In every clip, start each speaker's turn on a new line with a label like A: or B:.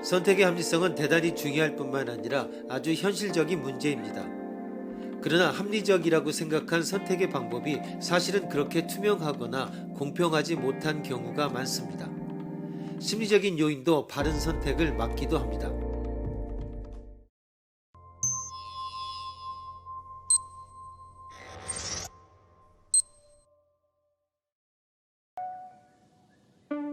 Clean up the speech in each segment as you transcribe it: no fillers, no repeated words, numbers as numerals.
A: 선택의 합리성은 대단히 중요할 뿐만 아니라 아주 현실적인 문제입니다. 그러나 합리적이라고 생각한 선택의 방법이 사실은 그렇게 투명하거나 공평하지 못한 경우가 많습니다. 심리적인 요인도 바른 선택을 막기도 합니다.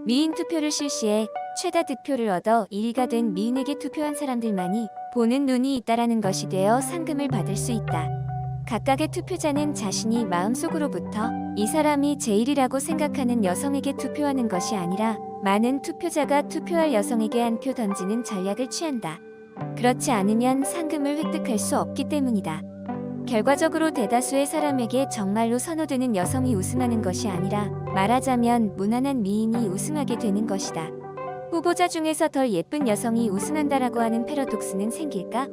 B: 미인 투표를 실시해 최다 득표를 얻어 1위가 된 미인에게 투표한 사람들만이 보는 눈이 있다라는 것이 되어 상금을 받을 수 있다. 각각의 투표자는 자신이 마음속으로부터 이 사람이 제일이라고 생각하는 여성에게 투표하는 것이 아니라 많은 투표자가 투표할 여성에게 한 표 던지는 전략을 취한다. 그렇지 않으면 상금을 획득할 수 없기 때문이다. 결과적으로 대다수의 사람에게 정말로 선호되는 여성이 우승하는 것이 아니라 말하자면 무난한 미인이 우승하게 되는 것이다. 후보자 중에서 덜 예쁜 여성이 우승한다라고 하는 패러독스는 생길까?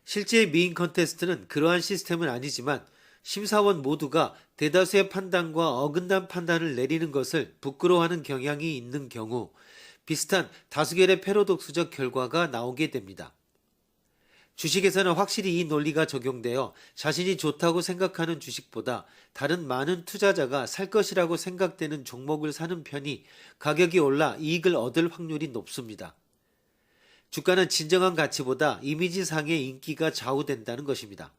A: 실제 미인 컨테스트는 그러한 시스템은 아니지만 심사원 모두가 대다수의 판단과 어긋난 판단을 내리는 것을 부끄러워하는 경향이 있는 경우 비슷한 다수결의 패러독스적 결과가 나오게 됩니다. 주식에서는 확실히 이 논리가 적용되어 자신이 좋다고 생각하는 주식보다 다른 많은 투자자가 살 것이라고 생각되는 종목을 사는 편이 가격이 올라 이익을 얻을 확률이 높습니다. 주가는 진정한 가치보다 이미지상의 인기가 좌우된다는 것입니다.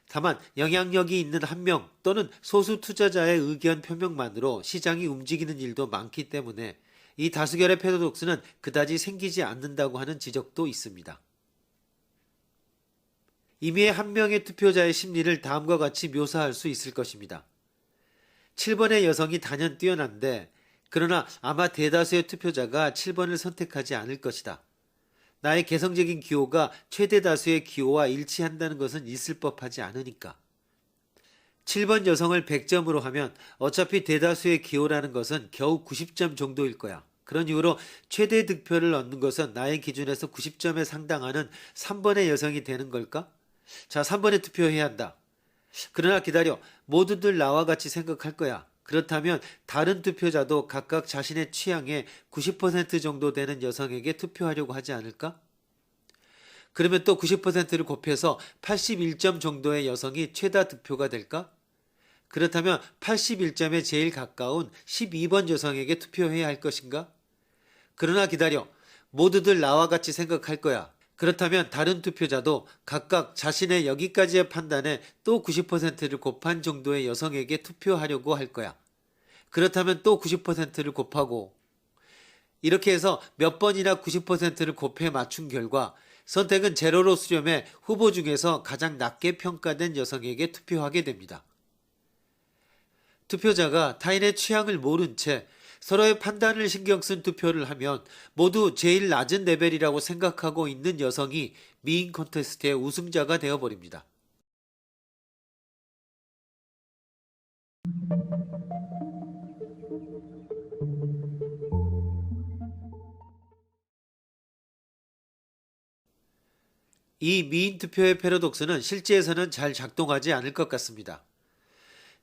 A: 다만 영향력이 있는 한 명 또는 소수 투자자의 의견 표명만으로 시장이 움직이는 일도 많기 때문에 이 다수결의 패러독스는 그다지 생기지 않는다고 하는 지적도 있습니다. 이미의 한 명의 투표자의 심리를 다음과 같이 묘사할 수 있을 것입니다. 7번의 여성이 단연 뛰어난데 그러나 아마 대다수의 투표자가 7번을 선택하지 않을 것이다. 나의 개성적인 기호가 최대 다수의 기호와 일치한다는 것은 있을 법하지 않으니까. 7번 여성을 100점으로 하면 어차피 대다수의 기호라는 것은 겨우 90점 정도일 거야. 그런 이유로 최대 득표를 얻는 것은 나의 기준에서 90점에 상당하는 3번의 여성이 되는 걸까? 자, 3번에 투표해야 한다. 그러나 기다려. 모두들 나와 같이 생각할 거야. 그렇다면 다른 투표자도 각각 자신의 취향에 90% 정도 되는 여성에게 투표하려고 하지 않을까? 그러면 또 90%를 곱해서 81점 정도의 여성이 최다 득표가 될까? 그렇다면 81점에 제일 가까운 12번 여성에게 투표해야 할 것인가? 그러나 기다려. 모두들 나와 같이 생각할 거야. 그렇다면 다른 투표자도 각각 자신의 여기까지의 판단에 또 90%를 곱한 정도의 여성에게 투표하려고 할 거야. 그렇다면 또 90%를 곱하고 이렇게 해서 몇 번이나 90%를 곱해 맞춘 결과 선택은 제로로 수렴해 후보 중에서 가장 낮게 평가된 여성에게 투표하게 됩니다. 투표자가 타인의 취향을 모른 채 서로의 판단을 신경 쓴 투표를 하면 모두 제일 낮은 레벨이라고 생각하고 있는 여성이 미인 콘테스트의 우승자가 되어버립니다. 이 미인 투표의 패러독스는 실제에서는 잘 작동하지 않을 것 같습니다.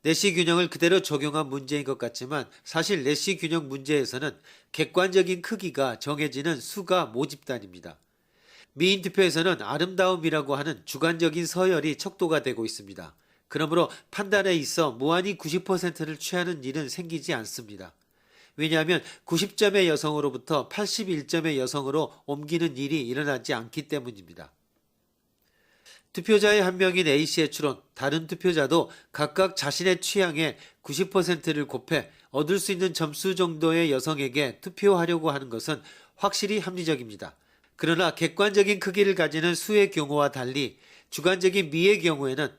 A: 내시 균형을 그대로 적용한 문제인 것 같지만 사실 내시 균형 문제에서는 객관적인 크기가 정해지는 수가 모집단입니다. 미인 투표에서는 아름다움이라고 하는 주관적인 서열이 척도가 되고 있습니다. 그러므로 판단에 있어 무한히 90%를 취하는 일은 생기지 않습니다. 왜냐하면 90점의 여성으로부터 81점의 여성으로 옮기는 일이 일어나지 않기 때문입니다. 투표자의 한 명인 A씨의 추론, 다른 투표자도 각각 자신의 취향에 90%를 곱해 얻을 수 있는 점수 정도의 여성에게 투표하려고 하는 것은 확실히 합리적입니다. 그러나 객관적인 크기를 가지는 수의 경우와 달리 주관적인 미의 경우에는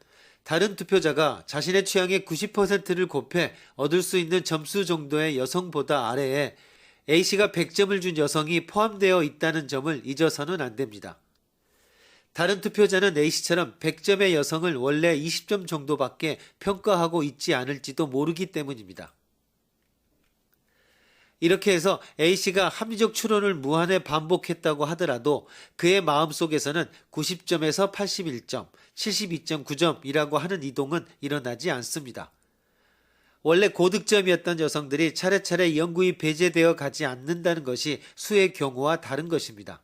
A: 다른 투표자가 자신의 취향에 90%를 곱해 얻을 수 있는 점수 정도의 여성보다 아래에 A씨가 100점을 준 여성이 포함되어 있다는 점을 잊어서는 안 됩니다. 다른 투표자는 A씨처럼 100점의 여성을 원래 20점 정도밖에 평가하고 있지 않을지도 모르기 때문입니다. 이렇게 해서 A씨가 합리적 추론을 무한에 반복했다고 하더라도 그의 마음속에서는 90점에서 81점, 72.9점이라고 하는 이동은 일어나지 않습니다. 원래 고득점이었던 여성들이 차례차례 영구히 배제되어 가지 않는다는 것이 수의 경우와 다른 것입니다.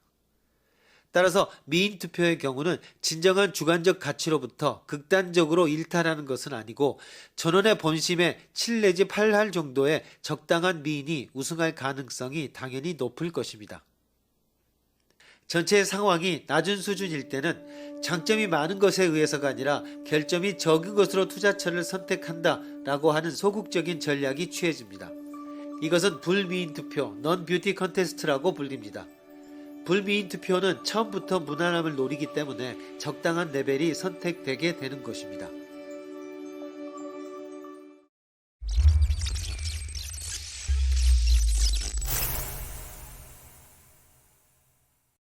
A: 따라서 미인 투표의 경우는 진정한 주관적 가치로부터 극단적으로 일탈하는 것은 아니고 전원의 본심에 7 내지 8할 정도의 적당한 미인이 우승할 가능성이 당연히 높을 것입니다. 전체의 상황이 낮은 수준일 때는 장점이 많은 것에 의해서가 아니라 결점이 적은 것으로 투자처를 선택한다라고 하는 소극적인 전략이 취해집니다. 이것은 불미인 투표, non beauty contest라고 불립니다. 불미인 투표는 처음부터 무난함을 노리기 때문에 적당한 레벨이 선택되게 되는 것입니다.